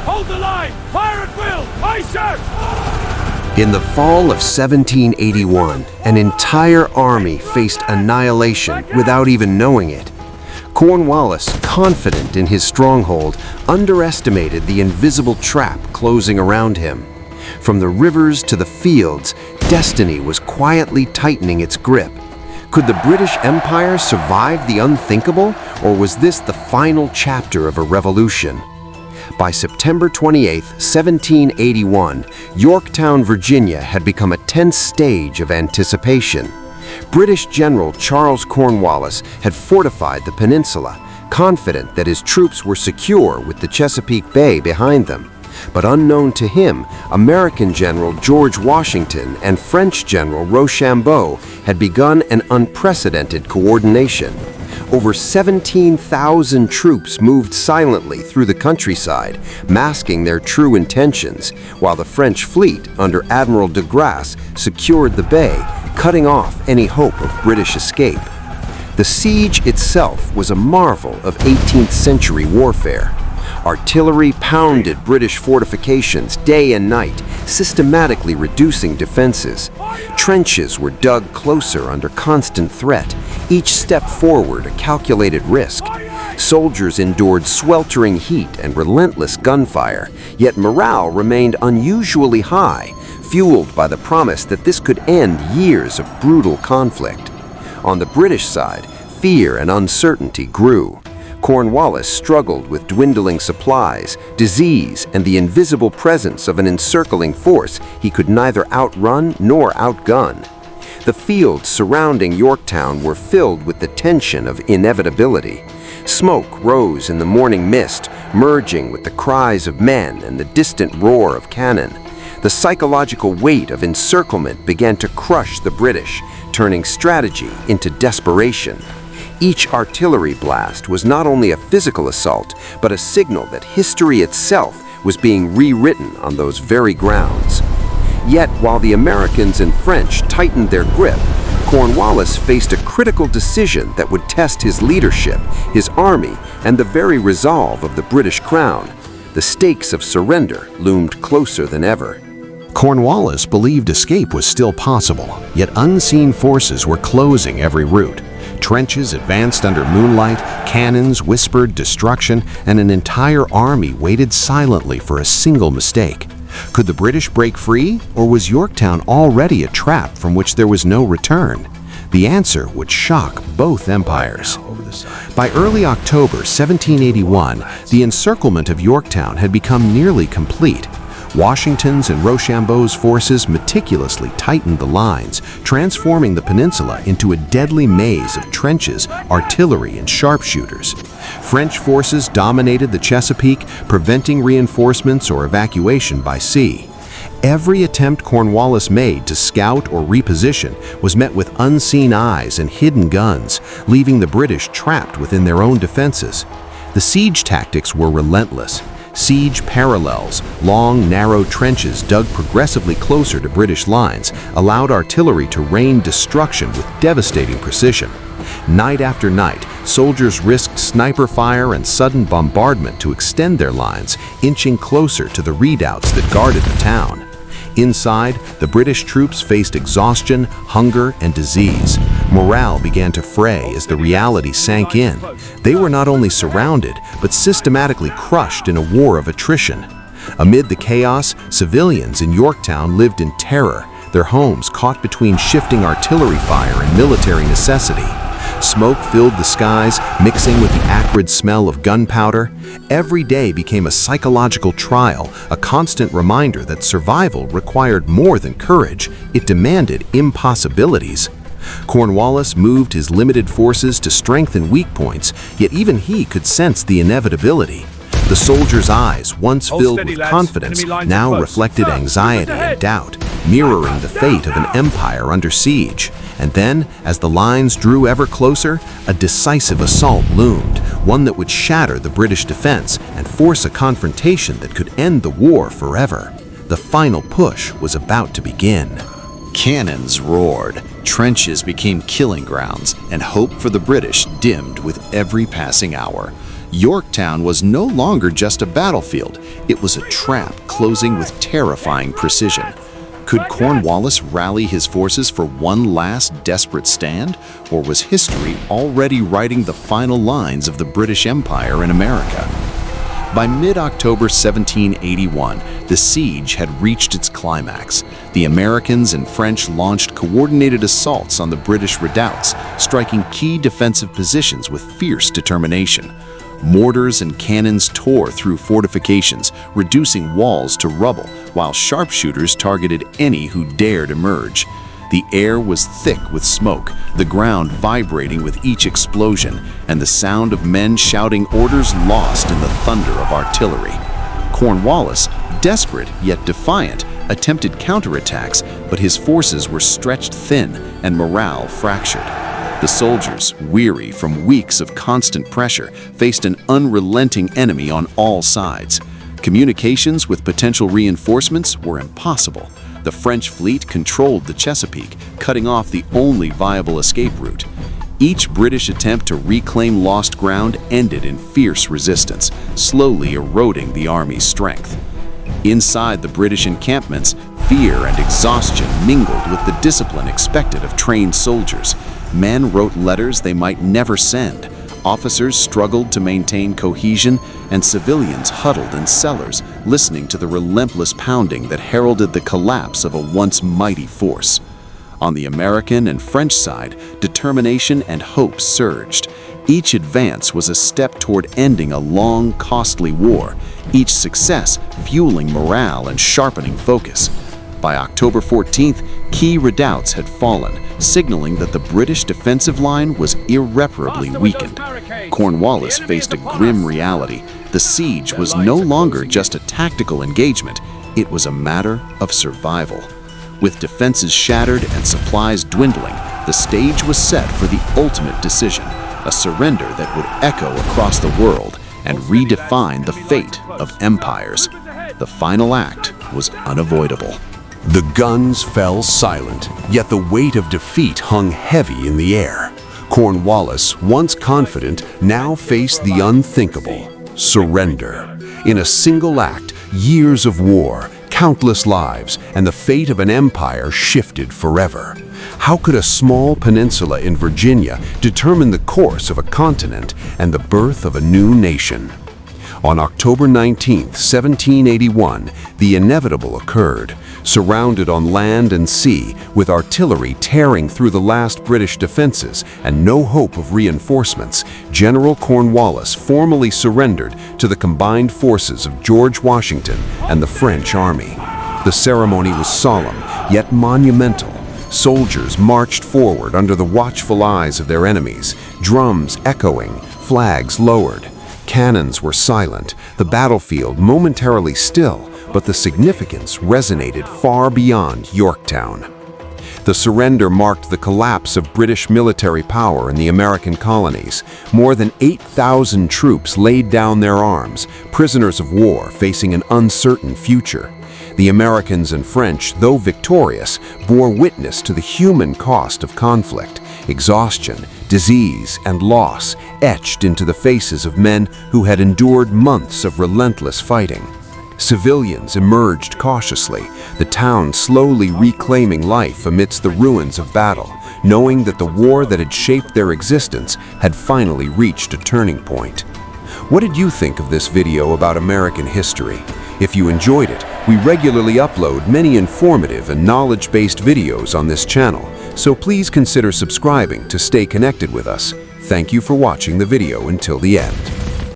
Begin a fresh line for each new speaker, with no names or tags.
Hold the line! Fire at will! Aye, sir!
In the fall of 1781, an entire army faced annihilation without even knowing it. Cornwallis, confident in his stronghold, underestimated the invisible trap closing around him. From the rivers to the fields, destiny was quietly tightening its grip. Could the British Empire survive the unthinkable, or was this the final chapter of a revolution? By September 28, 1781, Yorktown, Virginia had become a tense stage of anticipation. British General Charles Cornwallis had fortified the peninsula, confident that his troops were secure with the Chesapeake Bay behind them. But unknown to him, American General George Washington and French General Rochambeau had begun an unprecedented coordination. Over 17,000 troops moved silently through the countryside, masking their true intentions, while the French fleet under Admiral de Grasse secured the bay, cutting off any hope of British escape. The siege itself was a marvel of 18th century warfare. Artillery pounded British fortifications day and night, systematically reducing defenses. Trenches were dug closer under constant threat, each step forward a calculated risk. Soldiers endured sweltering heat and relentless gunfire, yet morale remained unusually high, fueled by the promise that this could end years of brutal conflict. On the British side, fear and uncertainty grew. Cornwallis struggled with dwindling supplies, disease, and the invisible presence of an encircling force he could neither outrun nor outgun. The fields surrounding Yorktown were filled with the tension of inevitability. Smoke rose in the morning mist, merging with the cries of men and the distant roar of cannon. The psychological weight of encirclement began to crush the British, turning strategy into desperation. Each artillery blast was not only a physical assault, but a signal that history itself was being rewritten on those very grounds. Yet, while the Americans and French tightened their grip, Cornwallis faced a critical decision that would test his leadership, his army, and the very resolve of the British crown. The stakes of surrender loomed closer than ever.
Cornwallis believed escape was still possible, yet unseen forces were closing every route. Trenches advanced under moonlight, cannons whispered destruction, and an entire army waited silently for a single mistake. Could the British break free, or was Yorktown already a trap from which there was no return? The answer would shock both empires. By early October 1781, the encirclement of Yorktown had become nearly complete. Washington's and Rochambeau's forces meticulously tightened the lines, transforming the peninsula into a deadly maze of trenches, artillery, and sharpshooters. French forces dominated the Chesapeake, preventing reinforcements or evacuation by sea. Every attempt Cornwallis made to scout or reposition was met with unseen eyes and hidden guns, leaving the British trapped within their own defenses. The siege tactics were relentless. Siege parallels, long, narrow trenches dug progressively closer to British lines, allowed artillery to rain destruction with devastating precision. Night after night, soldiers risked sniper fire and sudden bombardment to extend their lines, inching closer to the redoubts that guarded the town. Inside, the British troops faced exhaustion, hunger, and disease. Morale began to fray as the reality sank in. They were not only surrounded, but systematically crushed in a war of attrition. Amid the chaos, civilians in Yorktown lived in terror, their homes caught between shifting artillery fire and military necessity. Smoke filled the skies, mixing with the acrid smell of gunpowder. Every day became a psychological trial, a constant reminder that survival required more than courage. It demanded impossibilities. Cornwallis moved his limited forces to strengthen weak points, yet even he could sense the inevitability. The soldiers' eyes, once filled with confidence, now reflected anxiety and doubt, mirroring the fate of an empire under siege. And then, as the lines drew ever closer, a decisive assault loomed, one that would shatter the British defense and force a confrontation that could end the war forever. The final push was about to begin.
Cannons roared, trenches became killing grounds, and hope for the British dimmed with every passing hour.
Yorktown was no longer just a battlefield, it was a trap closing with terrifying precision. Could Cornwallis rally his forces for one last desperate stand, or was history already writing the final lines of the British Empire in America? By mid-October 1781, the siege had reached its climax. The Americans and French launched coordinated assaults on the British redoubts, striking key defensive positions with fierce determination. Mortars and cannons tore through fortifications, reducing walls to rubble, while sharpshooters targeted any who dared emerge. The air was thick with smoke, the ground vibrating with each explosion, and the sound of men shouting orders lost in the thunder of artillery. Cornwallis, desperate yet defiant, attempted counterattacks, but his forces were stretched thin and morale fractured. The soldiers, weary from weeks of constant pressure, faced an unrelenting enemy on all sides. Communications with potential reinforcements were impossible. The French fleet controlled the Chesapeake, cutting off the only viable escape route. Each British attempt to reclaim lost ground ended in fierce resistance, slowly eroding the army's strength. Inside the British encampments, fear and exhaustion mingled with the discipline expected of trained soldiers. Men wrote letters they might never send. Officers struggled to maintain cohesion, and civilians huddled in cellars, listening to the relentless pounding that heralded the collapse of a once mighty force. On the American and French side, determination and hope surged. Each advance was a step toward ending a long, costly war, each success fueling morale and sharpening focus. By October 14th, key redoubts had fallen, signaling that the British defensive line was irreparably weakened. Cornwallis faced a grim reality. The siege was no longer just a tactical engagement, it was a matter of survival. With defenses shattered and supplies dwindling, the stage was set for the ultimate decision, a surrender that would echo across the world and redefine the fate of empires. The final act was unavoidable.
The guns fell silent, yet the weight of defeat hung heavy in the air. Cornwallis, once confident, now faced the unthinkable: surrender. In a single act, years of war, countless lives, and the fate of an empire shifted forever. How could a small peninsula in Virginia determine the course of a continent and the birth of a new nation? On October 19, 1781, the inevitable occurred. Surrounded on land and sea, with artillery tearing through the last British defenses and no hope of reinforcements, General Cornwallis formally surrendered to the combined forces of George Washington and the French army. The ceremony was solemn, yet monumental. Soldiers marched forward under the watchful eyes of their enemies, drums echoing, flags lowered. Cannons were silent, the battlefield momentarily still, but the significance resonated far beyond Yorktown. The surrender marked the collapse of British military power in the American colonies. More than 8,000 troops laid down their arms, prisoners of war facing an uncertain future. The Americans and French, though victorious, bore witness to the human cost of conflict. Exhaustion, disease, and loss etched into the faces of men who had endured months of relentless fighting. Civilians emerged cautiously, the town slowly reclaiming life amidst the ruins of battle, knowing that the war that had shaped their existence had finally reached a turning point. What did you think of this video about American history? If you enjoyed it, we regularly upload many informative and knowledge-based videos on this channel, so please consider subscribing to stay connected with us. Thank you for watching the video until the end.